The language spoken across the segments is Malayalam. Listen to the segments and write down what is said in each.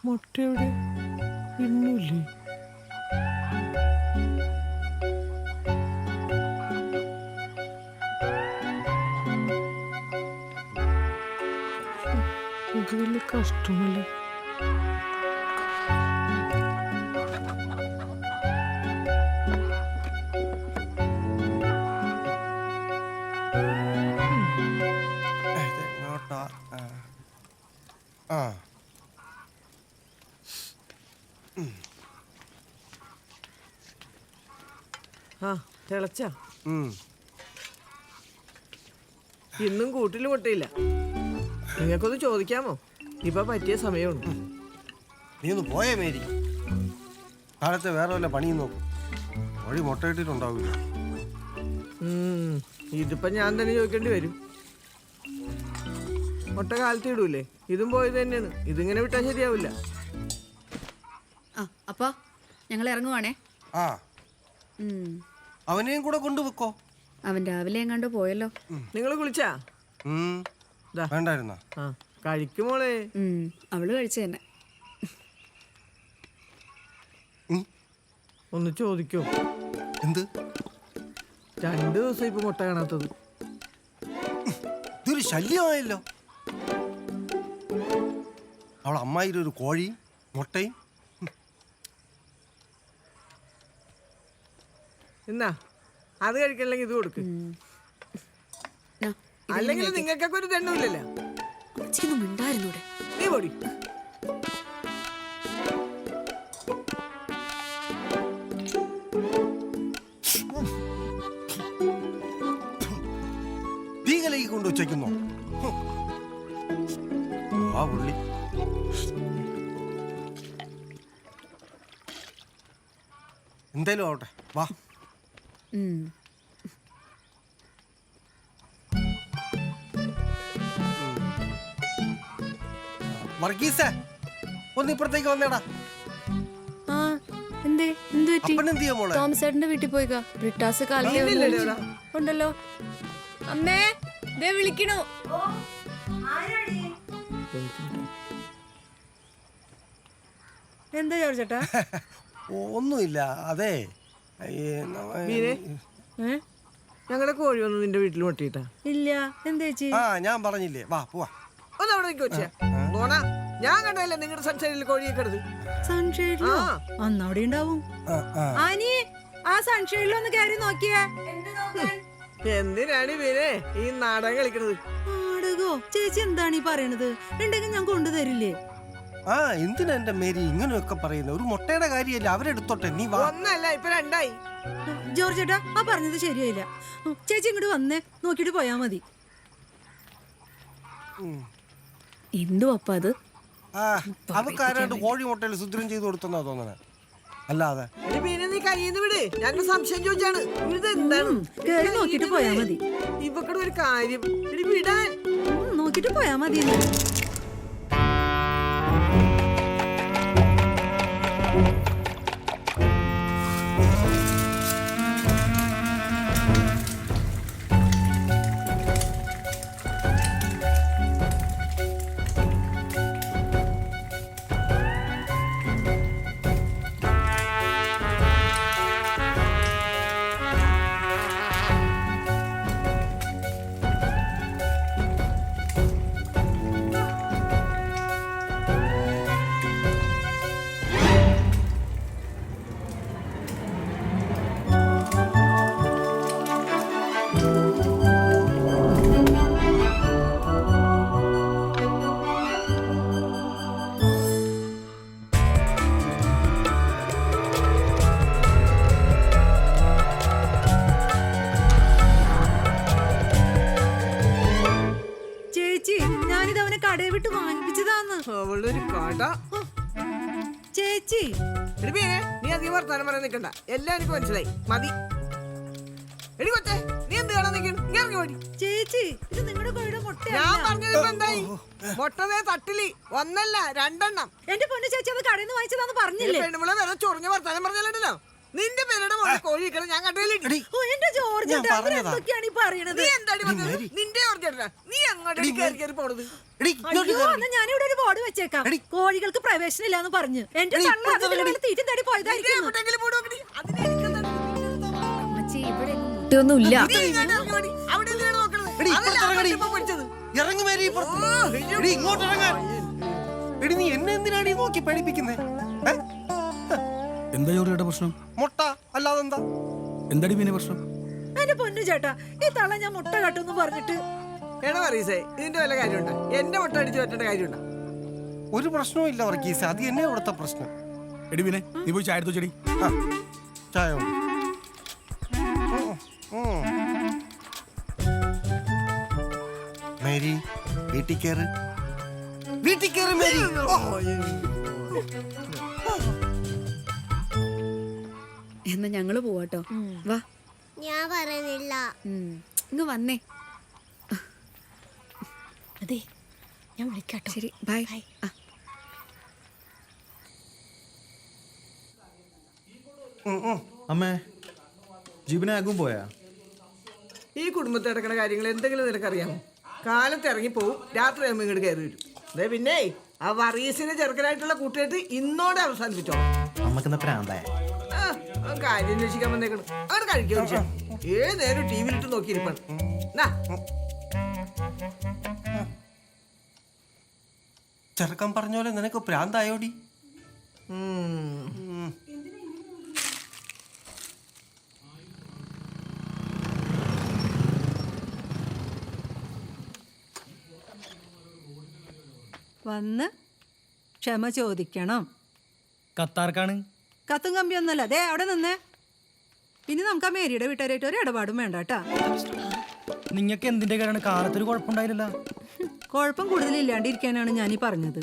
മുട്ട എവിടെ? ഇന്നില്ലേ? ഇത് വലിയ കഷ്ടമല്ലേ? ആ തിളച്ച ഇന്നും കൂട്ടിൽ മുട്ടയില്ല. നിങ്ങൾക്കൊന്ന് ചോദിക്കാമോ? ഇപ്പൊ പറ്റിയ സമയമുണ്ട്. നീ ഒന്ന് പോയേ മേരി. കാലത്തെ വേറെ വല്ല പണിയും നോക്കും. വഴി മുട്ടയിട്ടിട്ടുണ്ടാവില്ല. ഇതിപ്പോ ഞാൻ തന്നെ ചോദിക്കേണ്ടി വരും. മുട്ട കാലത്ത് ഇടൂലേ? ഇതും പോയത് തന്നെയാണ്. ഇതിങ്ങനെ വിട്ടാൽ ശരിയാവില്ല. അപ്പാ ഞങ്ങൾ ഇറങ്ങുവാണേ. ആ അവനെയും കൂടെ കൊണ്ടുവെക്കോ. അവൻ രാവിലെ എങ്ങാണ്ട് പോയല്ലോ. നിങ്ങൾ കുളിച്ചാ? വേണ്ടായിരുന്ന കഴിക്കുമോളെ. അവള് കഴിച്ചു തന്നെ. ഒന്ന് ചോദിക്കോ? എന്ത്? 2 ദിവസം ഇപ്പൊ മുട്ട കാണാത്തത്. ഇതൊരു ശല്യമായല്ലോ. അവൾ അമ്മായിയുടെ ഒരു കോഴിയും മുട്ടയും. എന്നാ അത് കഴിക്കണമെങ്കിൽ ഇത് കൊടുക്ക്. അല്ലെങ്കിൽ നിങ്ങൾക്കൊക്കെ ഒരു ദണ്ണമില്ലല്ലോ. നീ പൊടി. തീകലേക്ക് കൊണ്ട് വെച്ചേക്കുന്നോ? ആ ഉള്ളി എന്തേലും ആവട്ടെ. വാ. വർഗീസേ, ഒന്ന് ഇപ്പുറത്തേക്ക് വന്നേടാ. തോമസേട്ടന്റെ വീട്ടിൽ പോയിക്കാ. ബ്രിട്ടാസ് കാലിൽ ഉണ്ടല്ലോ. അമ്മേ ദേ വിളിക്കണു. എന്താ ജോർജേട്ടാ? ഒന്നുമില്ല. അതെ ഞങ്ങളുടെ കോഴി വന്ന് നിന്റെ വീട്ടിൽ മുട്ടിയിട്ടാ? ഇല്ല. എന്താ ചേച്ചി? ഞാൻ പറഞ്ഞില്ലേ. വാ പോവാ. ഒന്ന് അവിടെ വെച്ചാ പോണാ. ഞാൻ കണ്ടല്ലേ നിങ്ങളുടെ സൺഷൈഡിൽ കോഴിയൊക്കെ എടുത്ത്. സൺഷൈഡിലോ? അന്നവിടെ ഉണ്ടാവും. ആനി ആ സൺഷൈഡിലൊന്ന് കയറി നോക്കിയേ. എന്തിനാണ് ഇവനെ ഈ നാടകം കളിക്കണത്? നാടകോ? ചേച്ചി എന്താണ് ഈ പറയണത്? ഉണ്ടെങ്കിൽ ഞാൻ കൊണ്ടുതരില്ലേ? എന്തിനാ എന്റെ മേരി ഇങ്ങനെയൊക്കെ പറയുന്നത്? ഒരു മുട്ടയുടെ കാര്യമല്ല, അവരെടുത്തോട്ടെ. നീ വാ. ഒന്നല്ല ഇപ്പൊ 2ആയി. ജോർജേട്ടാ ആ പറഞ്ഞത് ശരിയായില്ല. ചേച്ചി ഇങ്ങോട്ട് വന്നേ, നോക്കിട്ട് പോയാ മതി. എന്തോ അപ്പ അത്? അവക്കാരായിട്ട് കോഴി മുട്ടയിൽ സുദ്രം ചെയ്ത് കൊടുത്തെന്നാ തോന്നണേ. അല്ലാതെ പിന്നെ നീ കയ്യിന്ന് വിട്. ഞാൻ സംശയം ചോദിച്ചാണ്. ഇത് എന്താണ്? കേറി നോക്കിട്ട് പോയാ മതി. ഇവക്കടെ ഒരു കാര്യം വിടാൻ. നോക്കിട്ട് പോയാ മതി. കടയെ വിട്ട് വാങ്ങിപ്പിച്ചതാന്ന്. അവളൊരു കട. ചേച്ചി നീ അധികം വർത്താനം പറയാൻ നിൽക്കണ്ട. എല്ലാം എനിക്ക് മനസ്സിലായി. മതി. എടി കൊച്ചേ, നീ എന്ത് കാണാൻ നിൽക്കണം? ചേച്ചി ഇത് നിങ്ങളുടെ കോഴിയുടെ മുട്ട. ഞാൻ പറഞ്ഞത് എന്തായി? മുട്ടതേ തട്ടിലി 1 അല്ല 2 എണ്ണം. എന്റെ പൊന്നു ചേച്ചി അത് കടയിൽ നിന്ന് വാങ്ങിച്ചതാന്ന് പറഞ്ഞില്ലേ? പെണ്ണുമ്പളെ വേറെ ചൊറിഞ്ഞ വർത്താനം പറഞ്ഞല്ലോ. നിന്റെ പേരുടെ മോളെ കോഴി ഞാൻ കണ്ടില്ല. എന്റെ ജോർജ് എന്തൊക്കെയാണ് ഈ പറയണത്? നീ എന്താടി പറഞ്ഞത്? നിന്റെ ചേട്ടാ നീ അങ്ങോട്ട് കയറി പോണത്? എടി, ഇങ്ങോട്ട് അയ്യോ, എന്നാ ഞാനിവിടെ ഒരു ബോർഡ് വെച്ചേക്കാം. കോഴികൾക്ക് പ്രവേശനം ഇല്ലാന്ന് പറഞ്ഞു. എന്റെ തള്ള അതിന് വല്ല തീറ്റം തേടി പോയതായിരിക്കും. എവിടെയെങ്കിലും പോയി നോക്കടി. അതിന് എനിക്കെന്താണ്? അമ്മച്ചി ഇവിടെ മുട്ടൊന്നുമില്ല. നീ ഇങ്ങോട്ട് ഇറങ്ങി വാടി. അവിടെ എന്തിനാണ് നോക്കണത്? എടി, അതല്ലേ ഇപ്പുറത്ത് ഇറങ്ങടി. ഇപ്പൊ പഠിച്ചത്. ഇറങ്ങി മേരി ഇപ്പുറത്ത്. എടി, ഇങ്ങോട്ട് ഇറങ്ങാൻ. എടി, നീ എന്നെ എന്തിനാണ് ഈ നോക്കി പേടിപ്പിക്കുന്നേ? എന്താ ജോറിയുടെ പ്രശ്നം? മുട്ട അല്ലാതെ എന്താ? എന്താടി പിന്നെ പ്രശ്നം? എന്റെ പൊന്നു ചേട്ടാ, ഈ തള്ള ഞാൻ മുട്ട കട്ടെന്ന് പറഞ്ഞിട്ട് എടാ പറയസേ, ഇതിന്റെ വല്ല കാര്യമുണ്ടോ? എന്റെ മുട്ട അടിച്ചു പറ്റേണ്ട കാര്യമുണ്ടോ? ഒരു പ്രശ്നവും ഇല്ല വർഗീസ്, അത് എന്നെ ഇവിടുത്തെ പ്രശ്നം. എടി പിന്നെ നീ പോയി ചായ എടുത്തു ചെടി. ആ, ചായ കൊണ്ട്. മേരി വീട്ടിൽ കയറ്, വീട്ടിൽ കയറ് മേരി. എന്നാ ഞങ്ങള് പോവാട്ടോ. വാ, ഞാൻ പറയുന്നില്ല. ഇങ്ങ് വന്നേ. അതെ, ഞാൻ വിളിക്കാട്ടോ. ശരി, ബൈ. അമ്മേ ജീവനെ ആകും പോയാ? ഈ കുടുംബത്തിൽ നടക്കുന്ന കാര്യങ്ങൾ എന്തെങ്കിലും നിനക്കറിയാമോ? കാലത്ത് ഇറങ്ങി പോവും, രാത്രി ആകുമ്പോൾ ഇങ്ങോട്ട് കയറി വരും. അതെ, പിന്നെ ആ വറീസിന്റെ ചെറുക്കനായിട്ടുള്ള കൂട്ടുകെട്ട് ഇന്നോടെ അവസാനിപ്പിച്ചോ. അമ്മക്കെന്താ പ്രാന്തായ? കാര്യം അന്വേഷിക്കാൻ വന്നേക്കണം. അവിടെ കഴിക്കാൻ ഏത് നേരം ടി വിയിലിട്ട് നോക്കിയിരിപ്പാണ്. ചെറുക്കൻ പറഞ്ഞ പോലെ നിനക്ക് പ്രാന്തായോടി? വന്ന് ക്ഷമ ചോദിക്കണം. കത്താർക്കാണ്? കത്തും കമ്പിയൊന്നല്ല. അതെ, അവിടെ നിന്നേ. ഇനി നമുക്ക് ആ മേരിയുടെ വീട്ടുകാരായിട്ട് ഒരു ഇടപാടും വേണ്ട കേട്ടാ. നിങ്ങക്ക് എന്തിന്റെ കാര്യമാണ്? കാലത്തൊരു കുഴപ്പമുണ്ടായില്ലല്ലോ. കുഴപ്പം കൂടുതലില്ലാണ്ടിരിക്കാനാണ് ഞാനീ പറഞ്ഞത്.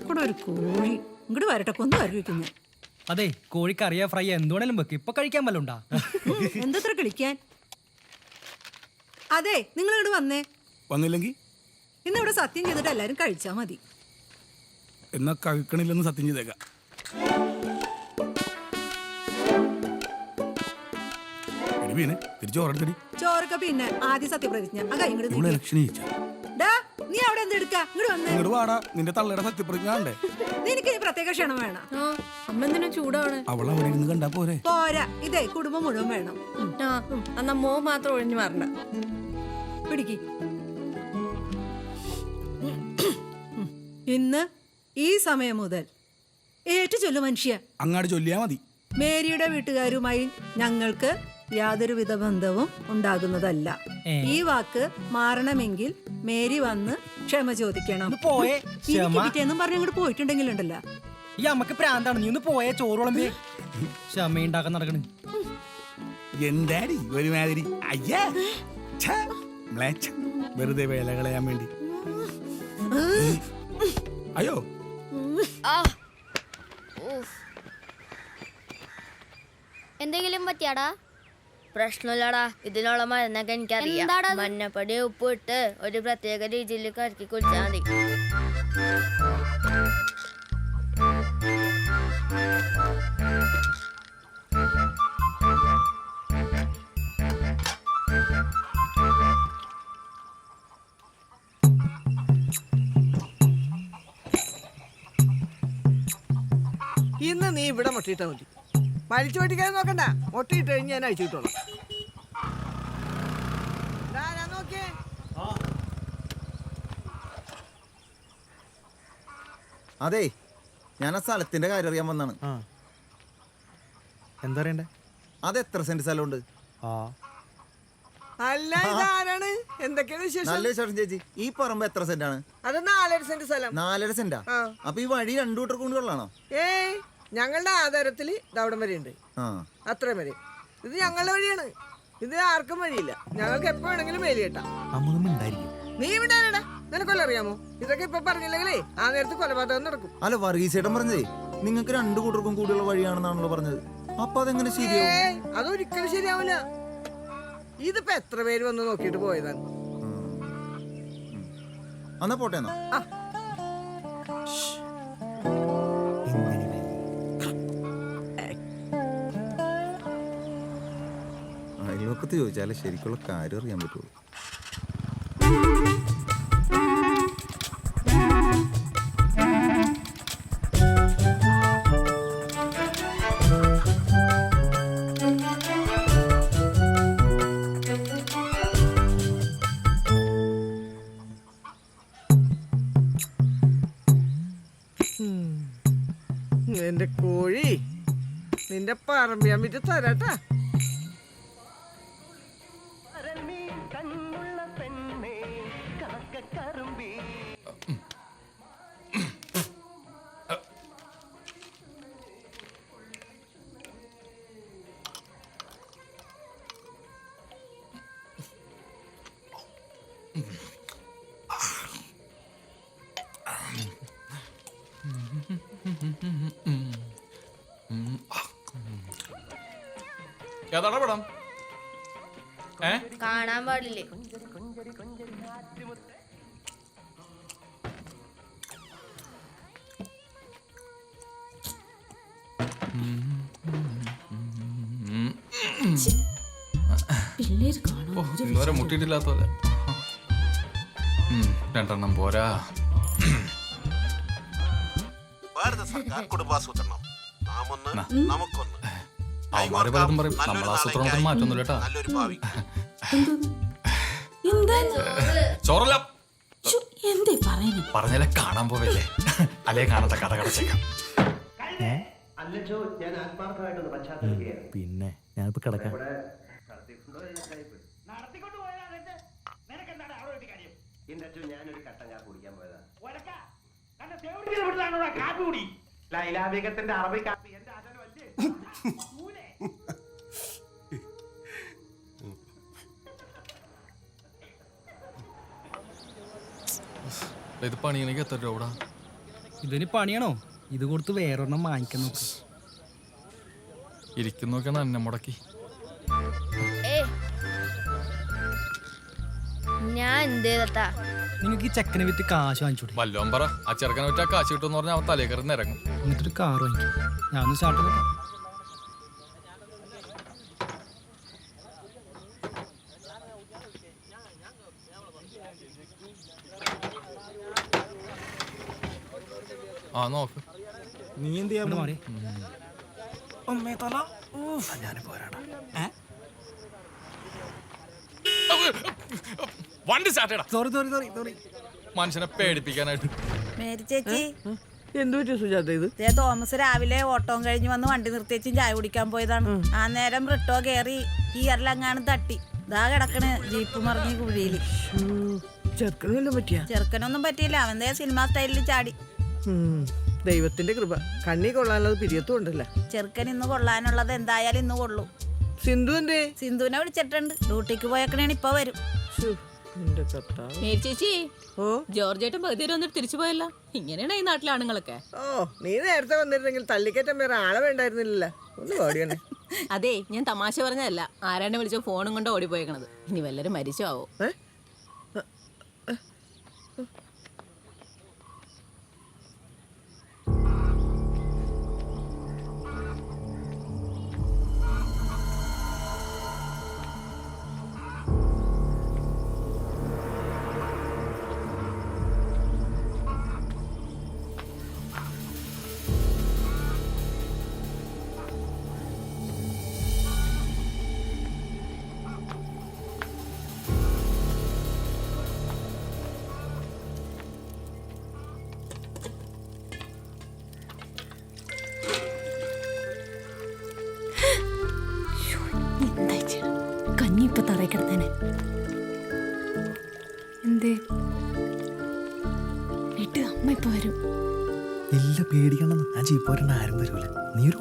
കൂടെ ഒരു കോഴി ഇങ്ങോട്ട് വരട്ടെ, കൊന്നു വരവിക്കും ഞാൻ. അതെ, കോഴിക്കറിയാ ഫ്രൈ എന്തുവേണേലും വെക്ക്. ഇപ്പൊ കഴിക്കാൻ വല്ല ഉണ്ടാ? എന്തത്ര കളിക്കാൻ? അതെ, നിങ്ങൾ ഇങ്ങോട്ട് വന്നേ. വന്നില്ലെങ്കിൽ ഇന്നിവിടെ സത്യം ചെയ്തിട്ട് എല്ലാരും കഴിച്ചാ മതി. എന്നാ കഴിക്കണില്ലെന്ന് സത്യം ചെയ്തേക്കാം. എടി പിന്നെ തിരിച്ചു ഓർഡടി. ചോറൊക്കെ പിന്നെ ആദ്യ സത്യപ്രതിജ്ഞ. ആ കൈ ഇങ്ങോട്ട് ഇവിടെ നീട്ടി. ഇലക്ഷൻ ജയിച്ചാ ഡാ, നീ അവിടെ എന്തെടുക്കാ? ഇങ്ങോട്ട് വന്നേ. ഇങ്ങോട്ട് വാടാ, നിന്റെ തള്ളയുടെ സത്യപ്രതിജ്ഞ ഉണ്ടേ. നിനക്ക് ഈ പ്രത്യേക ക്ഷണം വേണം. ആ, അമ്മ എന്തിനാ ചൂടാണ്? അവൾ അവിടെ ഇരുന്ന് കണ്ടാ പോരെ? പോരാ, ഇതേ കുടുംബം മുഴുവൻ വേണം. ആ, എന്നാ മോ മാത്രം ഒഴിഞ്ഞു മാറണ്ട. പിടിക്ക്. ഇന്ന് ഈ സമയം മുതൽ ഏറ്റു ചൊല്ലു മനുഷ്യ. അങ്ങാട് ചൊല്ലിയാ മതി. മേരിയുടെ വീട്ടുകാരുമായി ഞങ്ങൾക്ക് യാതൊരുവിധ ബന്ധവും ഉണ്ടാകുന്നതല്ല. ഈ വാക്ക് മാറണമെങ്കിൽ മേരി വന്ന് ക്ഷമ ചോദിക്കണം. ഒന്ന് പോയേ. പിറ്റേന്നും പറഞ്ഞ് അങ്ങോട്ട് പോയിട്ടുണ്ടെങ്കിലുണ്ടല്ലോ. ഈ അമ്മക്ക് പ്രാന്താണ്. നീ ഒന്ന് പോയേ. ചോറോളമ്പേ ക്ഷമയുണ്ടാക്കാൻ നടക്കണ്. എന്താടി ഒരുമാതിരി? അയ്യാ ഛെ, മ്ലേച്ഛ. വെറുതെ വേല കളയാൻ വേണ്ടി. അയ്യോ, എന്തെങ്കിലും പറ്റിയാടാ? പ്രശ്നമില്ലടാ, ഇതിനുള്ള മരുന്നൊക്കെ എനിക്കറിയാം. എന്താടാ അത്? മഞ്ഞപ്പൊടി ഉപ്പ് ഇട്ട് ഒരു പ്രത്യേക രീതിയിൽ കലക്കി കുടിച്ചാൽ മതി. ഇന്ന് നീ ഇവിടെ മുട്ടയിട്ടാ മതി. വലിച്ചു പൊട്ടിക്കാൻ നോക്കണ്ട. മുട്ടയിട്ട് കഴിഞ്ഞ് ഞാൻ അയച്ചു കിട്ടോളാം. ഞാൻ നോക്കിയേ. അതെ, ഞാൻ ആ സ്ഥലത്തിന്റെ കാര്യം അറിയാൻ വന്നാണ്. എന്താ പറയണ്ടേ? അത് എത്ര സെന്റ് സ്ഥലമുണ്ട്? അല്ല, ഇതാരാണ്? എന്തൊക്കെയാണ് വിശേഷം? നല്ല വിശേഷം ചേച്ചി. ഈ പറമ്പ് എത്ര സെന്റ് ആണ്? അത് 4.5 സെന്റ് സ്ഥലം. 4.5 സെന്റാ? ആ. അപ്പൊ ഈ വഴി രണ്ടു കൂട്ടർ കൊണ്ടുള്ളാണോ? ഏയ്, ഞങ്ങളുടെ ആധാരത്തില് ഇതവിടം വരെ ഉണ്ട്. ആ, അത്രയും വരെ. ഇത് ഞങ്ങളുടെ വഴിയാണ്. ഇത് ആർക്കും വഴിയില്ല. ഞങ്ങൾക്ക് എപ്പോ വേണമെങ്കിലും വേലി കേട്ടാ. നീ ഇവിടെ ആരാടാ? നിനക്കൊല്ലം അറിയാമോ? ഇതൊക്കെ ഇപ്പൊ പറഞ്ഞില്ലെങ്കിലേ ആ നേരത്ത് കൊലപാതകം നടക്കും. അല്ല വർഗീസേട്ടൻ പറഞ്ഞതേ നിങ്ങൾക്ക് രണ്ടു കൂട്ടർക്കും കൂടിയുള്ള വഴിയാണെന്നാണല്ലോ പറഞ്ഞത്. അപ്പൊ അതെങ്ങനെ ശരിയാവും? ഏയ്, അതൊരിക്കലും ശരിയാവില്ല. ഇതിപ്പോ എത്ര പേര് വന്ന് നോക്കിയിട്ട് പോയതാണ്. എന്നാ പോട്ടെ എന്നാ. ആ, അയൽവക്കത്ത് ചോദിച്ചാലേ ശരിക്കുള്ള കാര്യം അറിയാൻ പറ്റുള്ളൂ. എന്റെ കോഴി നിന്റെ പറമ്പിയാൻ വിറ്റ് തരാട്ടാ. ഏതാടാ പടം? കാണാൻ പാടില്ലേ? ഇന്നുവരെ മുട്ടിയിട്ടില്ലാത്ത പോലെ. 2 പോരാ. ഭാരത സർക്കാർ കുടുംബാസൂത്രണം നമുക്കൊന്ന് അവന്മാര് പലതും പറയും. നമ്മൾ ആസൂത്രണത്തിന് മാറ്റൊന്നുമില്ല കേട്ടാ. നല്ലൊരു ഭാവി. ചോറല്ല പറഞ്ഞാലേ കാണാൻ പോവല്ലേ, അല്ലേ കാണാത്ത കഥ കടച്ചേക്കാം. പിന്നെ ഞാനിപ്പോ കിടക്കാം. ഞാനൊരു കട്ടൻ കാപ്പി കുടിക്കാൻ പോയതാ. ലൈലാബീഗത്തിന്റെ അറബി കാപ്പി എന്റെ ഇത് പണിയണെങ്കിൽ എത്ര രൂപ? ഇതിന് പണിയാണോ? ഇത് കൊടുത്ത് വേറൊരെണ്ണം വാങ്ങിക്കാൻ നോക്ക്. ഇരിക്കുന്നൊക്കെയാണ് എന്നെ മുടക്കി. ഞാൻ എന്ത് ചെയ്തട്ടാ? നിങ്ങൾക്ക് ഈ ചെക്കനെ വിറ്റ് കാശ് വാങ്ങിച്ചൂടെ? വല്ലോം പറ. ആ ചെറുക്കനെ വിറ്റാ കാശ് കിട്ടുമെന്ന് പറഞ്ഞാൽ അവൻ തലേ കയറി ഇറങ്ങും. എന്നിട്ടൊരു കാർ വാങ്ങിക്കും. ഞാനൊന്ന് സ്റ്റാർട്ട് നോക്കാം. ആ നോക്ക്. നീ എന്ത് ചെയ്യാൻ മാറി വണ്ടി start. Sorry sorry sorry sorry. മനുഷ്യനെ പേടിപ്പിക്കാനായിട്ട്. മേരി ചേച്ചി, എന്തു പറ്റി സുജാത ഇത്? തോമസ് രാവിലെ ഓട്ടം കഴിഞ്ഞ് വന്ന് വണ്ടി നിർത്തിയേച്ചും ചായ കുടിക്കാൻ പോയതാണ്. ആ നേരം റിട്ടോ കയറി ഗിയറിലെങ്ങാനും തട്ടി. ഇതാ കിടക്കണ് ജീപ്പ് മറിഞ്ഞ് കുഴിയില്. ചെറുക്കനൊന്നും പറ്റിയ? ചെറുക്കനൊന്നും പറ്റിയില്ല. അവന്റെ സിനിമ സ്റ്റൈലിൽ ചാടി. ദൈവത്തിന്റെ കൃപ. കണ്ണി കൊള്ളാനുള്ളത് പിരിയത്തും ഉണ്ടല്ല. ചെറുക്കൻ ഇന്ന് കൊള്ളാനുള്ളത് എന്തായാലും ഇന്ന് കൊള്ളു. സിന്ധു എന്തേ? സിന്ധുവിനെ വിളിച്ചിട്ടുണ്ട്. ഡ്യൂട്ടിക്ക് പോയേക്കണേണ്, ഇപ്പൊ വരും. മേരി ചേച്ചി, ഓ ജോർജേട്ടൻ പകുതി വന്നിട്ട് തിരിച്ചു പോയല്ല. ഇങ്ങനെയാണ് ഈ നാട്ടിലെ ആണുങ്ങളൊക്കെ. ഓ നീ നേരത്തെ വന്നിരുന്നെങ്കിൽ തല്ലിക്കറ്റം വേറെ ആളെ വേണ്ടായിരുന്നില്ല. ഒന്ന് ഓടിയണേ. അതെ, ഞാൻ തമാശ പറഞ്ഞതല്ല. ആരാണ്ട് വിളിച്ച ഫോണും കൊണ്ട് ഓടിപ്പോയേക്കണത്. ഇനി വല്ലരും മരിച്ചോ ആവോ? കഞ്ഞി ഇപ്പൊ തറയിൽ കിടത്തേനെ. എന്തേ വീട്ടിൽ അമ്മ ഇപ്പൊ വരും. എല്ലാം പേടിക്കണമെന്ന്. ഞാൻ ജീപ്പോരണ്ട ആരും വരൂല. നീ ഒരു